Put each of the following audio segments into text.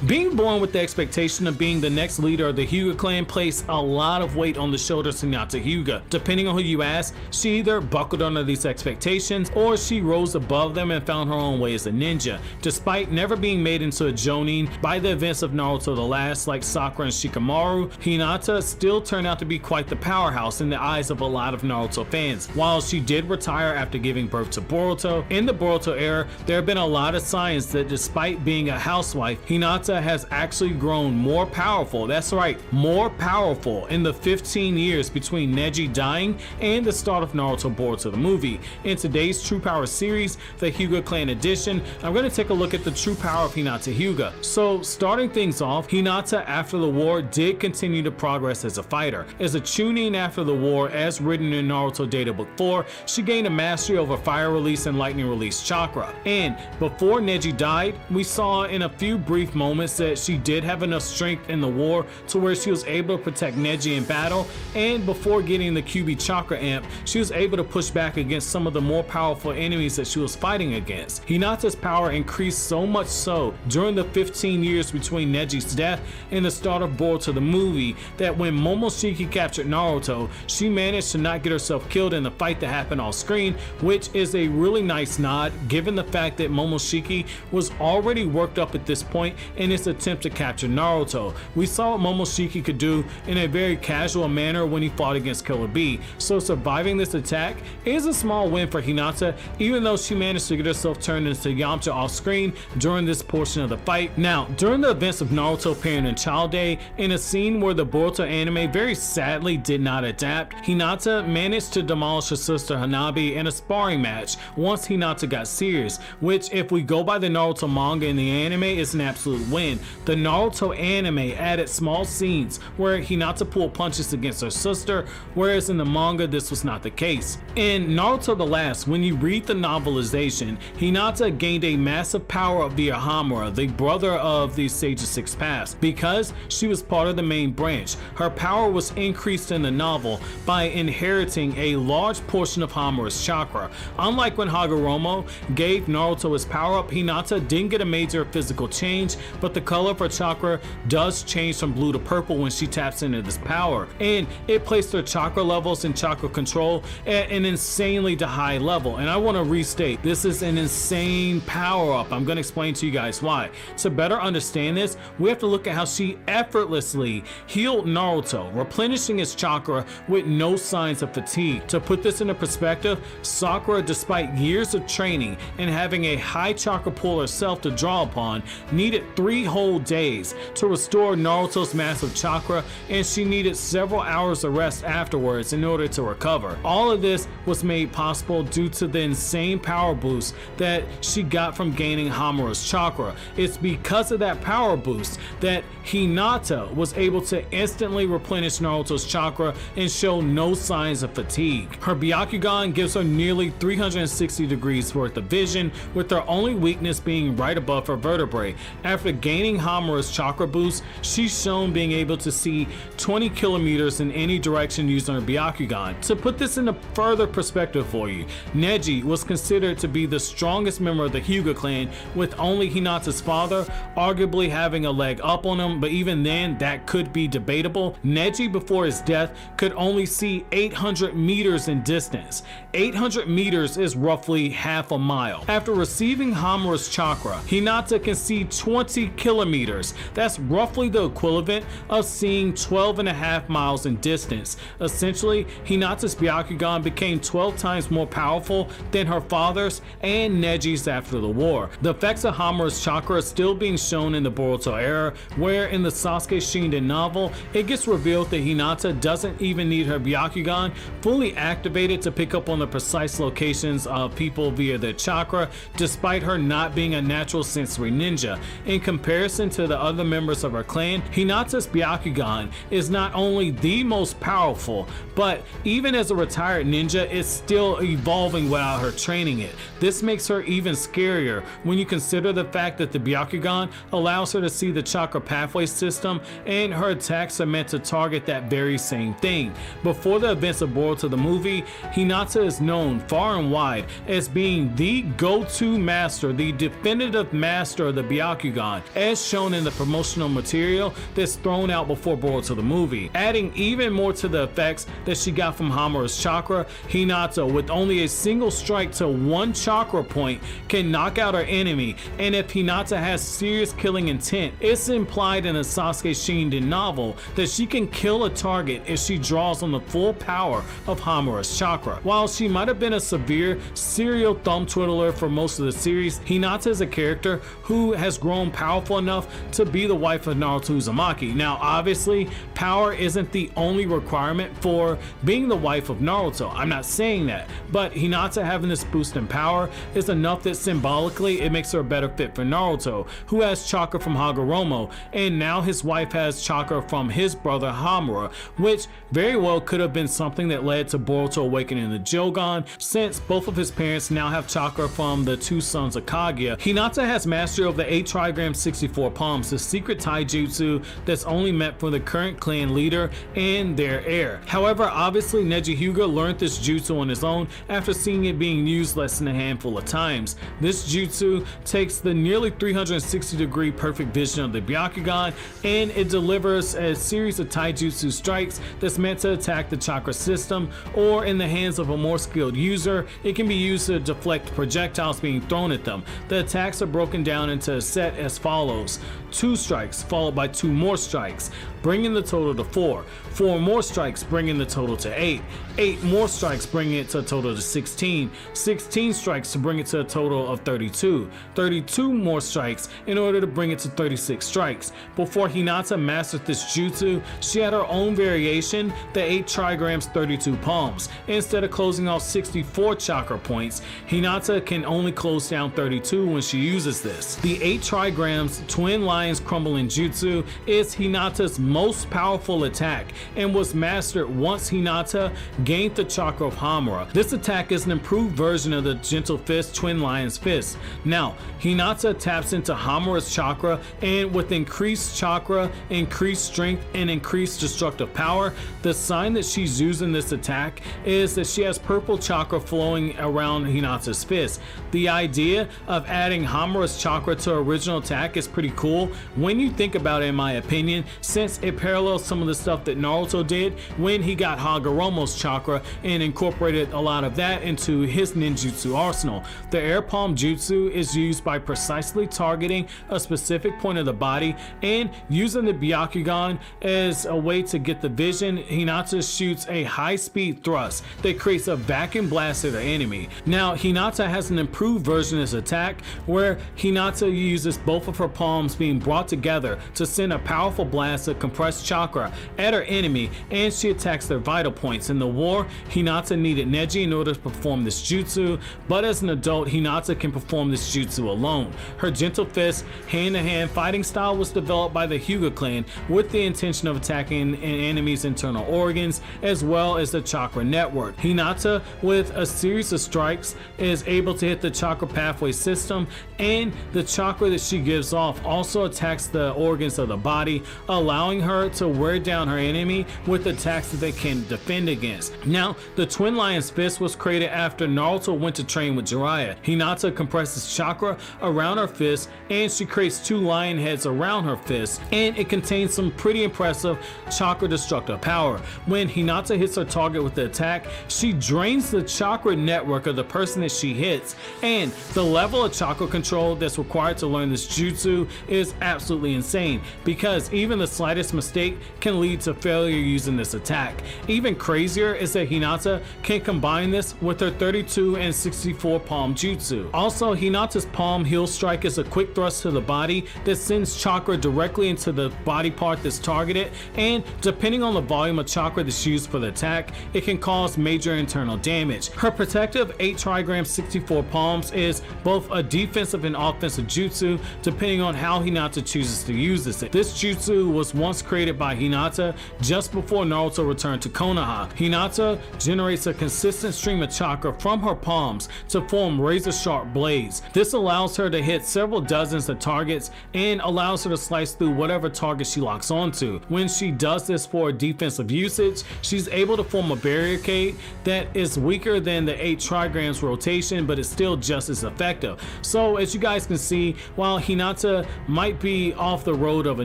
Being born with the expectation of being the next leader of the Hyuga clan placed a lot of weight on the shoulders of Hinata Hyuga. Depending on who you ask, she either buckled under these expectations or she rose above them and found her own way as a ninja. Despite never being made into a jonin by the events of Naruto the Last like Sakura and Shikamaru, Hinata still turned out to be quite the powerhouse in the eyes of a lot of Naruto fans. While she did retire after giving birth to Boruto, in the Boruto era, there have been a lot of signs that despite being a housewife, Hinata has actually grown more powerful. That's right, more powerful in the 15 years between Neji dying and the start of Naruto Boruto the movie. In today's True Power series, the Hyuga Clan edition, I'm going to take a look at the true power of Hinata Hyuga. So starting things off, Hinata after the war did continue to progress as a fighter. As a Chunin after the war, as written in Naruto Data Book 4, she gained a mastery over fire release and lightning release chakra. And before Neji died, we saw in a few brief moments that she did have enough strength in the war to where she was able to protect Neji in battle, and before getting the QB chakra amp, she was able to push back against some of the more powerful enemies that she was fighting against. Hinata's power increased so much so during the 15 years between Neji's death and the start of Boruto the movie that when Momoshiki captured Naruto, she managed to not get herself killed in the fight that happened off screen, which is a really nice nod given the fact that Momoshiki was already worked up at this point in his attempt to capture Naruto. We saw what Momoshiki could do in a very casual manner when he fought against Killer Bee, so surviving this attack is a small win for Hinata, even though she managed to get herself turned into Yamcha off screen during this portion of the fight. Now, during the events of Naruto Parent and Child Day, in a scene where the Boruto anime very sadly did not adapt, Hinata managed to demolish her sister Hanabi in a sparring match once Hinata got serious, which if we go by the Naruto manga and the anime is an absolute win. The Naruto anime added small scenes where Hinata pulled punches against her sister, whereas in the manga this was not the case. In Naruto the Last, when you read the novelization, Hinata gained a massive power via Hamura, the brother of the Sage of Six Paths. Because she was part of the main branch, her power was increased in the novel by inheriting a large portion of Hamura's chakra. Unlike when Hagoromo gave Naruto his power up, Hinata didn't get a major physical change, but the color of her chakra does change from blue to purple when she taps into this power, and it placed her chakra levels and chakra control at an insanely high level. And I want to restate, this is an insane power up. I'm going to explain to you guys why. To better understand this, we have to look at how she effortlessly healed Naruto, replenishing his chakra with no signs of fatigue. To put this into perspective, Sakura, despite years of training and having a high chakra pool herself to draw upon, needed 3 whole days to restore Naruto's massive chakra, and she needed several hours of rest afterwards in order to recover. All of this was made possible due to the insane power boost that she got from gaining Hamura's chakra. It's because of that power boost that Hinata was able to instantly replenish Naruto's chakra and show no signs of fatigue. Her Byakugan gives her nearly 360 degrees worth of vision, with her only weakness being right above her vertebrae. After gaining Hamura's chakra boost, she's shown being able to see 20 kilometers in any direction using her Byakugan. To put this into further perspective for you, Neji was considered to be the strongest member of the Hyuga clan, with only Hinata's father arguably having a leg up on him, but even then that could be debatable. Neji before his death could only see 800 meters in distance. 800 meters is roughly half a mile. After receiving Hamura's chakra, Hinata can see 20 kilometers. That's roughly the equivalent of seeing 12.5 miles in distance. Essentially, Hinata's Byakugan became 12 times more powerful than her father's and Neji's after the war. The effects of Hamura's chakra are still being shown in the Boruto era, where in the Sasuke Shinden novel, it gets revealed that Hinata doesn't even need her Byakugan fully activated to pick up on the precise locations of people via their chakra, despite her not being a natural sensory ninja. In comparison to the other members of her clan, Hinata's Byakugan is not only the most powerful, but even as a retired ninja, it's still evolving without her training it. This makes her even scarier when you consider the fact that the Byakugan allows her to see the chakra pathway system, and her attacks are meant to target that very same thing. Before the events of Boruto the movie, Hinata is known far and wide as being the go-to master, the definitive master of the Byakugan, as shown in the promotional material that's thrown out before Boruto the movie. Adding even more to the effects that she got from Hamura's chakra, Hinata, with only a single strike to one chakra point, can knock out her enemy, and if Hinata has serious killing intent, it's implied in a Sasuke Shinden novel that she can kill a target if she draws on the full power of Hamura's chakra. While she might have been a severe serial thumb twiddler for most of the series, Hinata is a character who has grown powerful enough to be the wife of Naruto Uzumaki. Now obviously, power isn't the only requirement for being the wife of Naruto, I'm not saying that, but Hinata having this boost in power is enough that symbolically it makes her a better fit for Naruto, who has chakra from Hagoromo, and now his wife has chakra from his brother Hamura, which very well could have been something that led to Boruto awakening the Jogan, since both of his parents now have chakra from the two sons of Kaguya. Hinata has mastery of the 8 trigram 64 palms, the secret taijutsu that's only meant for the current clan leader and their heir. However, obviously Neji Hyuga learned this jutsu on his own after seeing it being used less than a handful of times. This jutsu takes the nearly 360-degree perfect vision of the Byakugan, and it delivers a series of taijutsu strikes that's meant to attack the chakra system, or in the hands of a more skilled user, it can be used to deflect projectiles being thrown at them. The attacks are broken down into a set as follows: 2 strikes followed by 2 more strikes, bringing the total to 4. 4 more strikes, bringing the total to 8. 8 more strikes, bringing it to a total to 16. 16 strikes to bring it to a total of 32. 32 more strikes in order to bring it to 36 strikes. Before Hinata mastered this jutsu, she had her own variation, the 8 trigrams 32 palms. Instead of closing off 64 chakra points, Hinata can only close down 32 when she uses this. The 8 trigrams twin lions crumbling jutsu is Hinata's most powerful attack, and was mastered once Hinata gained the chakra of Hamura. This attack is an improved version of the Gentle Fist Twin Lion's Fist. Now, Hinata taps into Hamura's chakra, and with increased chakra, increased strength, and increased destructive power, the sign that she's using this attack is that she has purple chakra flowing around Hinata's fist. The idea of adding Hamura's chakra to her original attack is pretty cool when you think about it, in my opinion, since it parallels some of the stuff that Naruto did when he got Hagoromo's chakra and incorporated a lot of that into his ninjutsu arsenal. The air palm jutsu is used by precisely targeting a specific point of the body and using the Byakugan as a way to get the vision. Hinata shoots a high-speed thrust that creates a vacuum blast at her enemy. Now, Hinata has an improved version of this attack where Hinata uses both of her palms being brought together to send a powerful blast of compressed chakra at her enemy, and she attacks their vital points. In the war, Hinata needed Neji in order to perform this jutsu, but as an adult, Hinata can perform this jutsu alone. Her Gentle Fist hand-to-hand fighting style was developed by the Hyuga clan with the intention of attacking an enemy's internal organs as well as the chakra network. Hinata, with a series of strikes, is able to hit the chakra pathway system, and the chakra that she gives off also attacks the organs of the body, allowing her to wear down her enemy with attacks that they can defend against. Now, the Twin Lion's Fist was created after Naruto went to train with Jiraiya. Hinata compresses chakra around her fist, and she creates 2 lion heads around her fist, and it contains some pretty impressive chakra destructive power. When Hinata hits her target with the attack, she drains the chakra network of the person that she hits, and the level of chakra control that's required to learn this jutsu is absolutely insane, because even the slightest mistake can lead to failure using this attack. Even crazier is that Hinata can combine this with her 32 and 64 palm jutsu. Also, Hinata's palm heel strike is a quick thrust to the body that sends chakra directly into the body part that's targeted, and depending on the volume of chakra that's used for the attack, it can cause major internal damage. Her protective 8 trigram 64 palms is both a defensive and offensive jutsu depending on how Hinata chooses to use this. This jutsu was once created by Hinata just before Naruto returned to Konoha. Hinata generates a consistent stream of chakra from her palms to form razor-sharp blades. This allows her to hit several dozens of targets and allows her to slice through whatever target she locks onto. When she does this for defensive usage, she's able to form a barricade that is weaker than the 8 trigrams rotation, but it's still just as effective. So as you guys can see, while Hinata Hinata might be off the road of a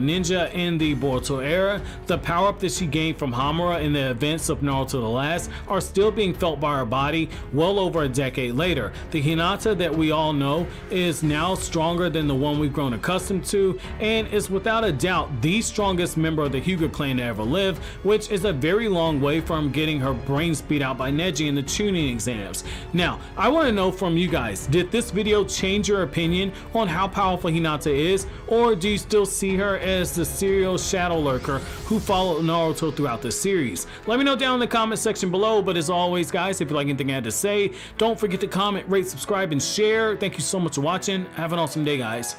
ninja in the Boruto era, the power-up that she gained from Hamura in the events of Naruto the Last are still being felt by her body well over a decade later. The Hinata that we all know is now stronger than the one we've grown accustomed to, and is without a doubt the strongest member of the Hyuga clan to ever live, which is a very long way from getting her brains beat out by Neji in the tuning exams. Now, I want to know from you guys, did this video change your opinion on how powerful Hinata is, or do you still see her as the serial shadow lurker who followed Naruto throughout the series? Let me know down in the comment section below, but as always guys, if you like anything I had to say, don't forget to comment, rate, subscribe, and share. Thank you so much for watching. Have an awesome day guys.